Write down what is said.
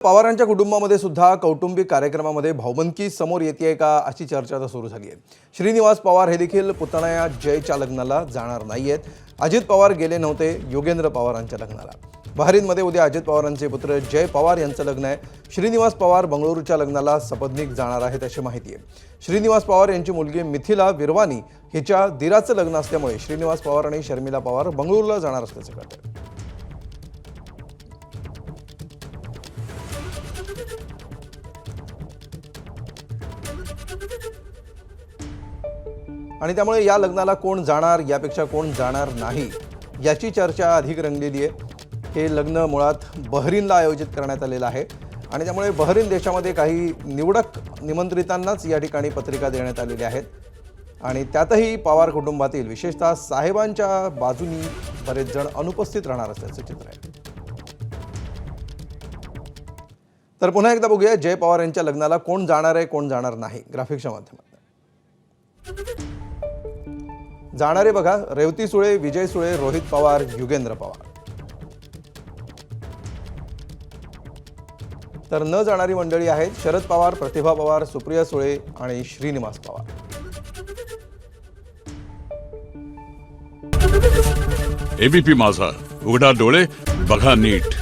पवारांच्या कुटुंबामध्ये सुद्धा कौटुंबिक कार्यक्रमामध्ये भावबंदकी समोर येते का अशी चर्चा तर सुरू झाली आहे। श्रीनिवास पवार हे देखील पुतण्या जयच्या लग्नाला जाणार नाहीयेत। अजित पवार गेले नव्हते योगेंद्र पवारांच्या लग्नाला। बहरीनमध्ये उद्या अजित पवारांचे पुत्र जय पवार यांचं लग्न आहे। श्रीनिवास पवार बंगळुरूच्या लग्नाला सपत्नीक जाणार आहेत अशी माहिती आहे। श्रीनिवास पवार यांची मुलगी मिथिला विरवानी हिच्या दिराचं लग्न असल्यामुळे श्रीनिवास पवार आणि शर्मिला पवार बंगळुरूला जाणार असल्याचं कळतं। आणि त्यामुळे या लग्नाला कोण जाणार यापेक्षा कोण जाणार नाही याची चर्चा अधिक रंगलेली आहे। हे लग्न मुळात बहरीनला आयोजित करण्यात आलेलं आहे आणि त्यामुळे बहरीन देशामध्ये काही निवडक निमंत्रितांनाच या ठिकाणी पत्रिका देण्यात आलेल्या आहेत आणि त्यातही पवार कुटुंबातील विशेषतः साहेबांच्या बाजूनी बरेच जण अनुपस्थित राहणार असल्याचं चित्र आहे। तर पुन्हा एकदा बघूया जय पवार यांच्या लग्नाला कोण जाणार आहे कोण जाणार नाही ग्राफिक्सच्या माध्यमातून। जाणारे बघा रेवती सुळे, विजय सुळे, रोहित पवार, युगेंद्र पवार। तर न जाणारी मंडळी आहेत शरद पवार, प्रतिभा पवार, सुप्रिया सुळे आणि श्रीनिवास पवार। एबीपी माझा, उघडा डोळे बघा नीट।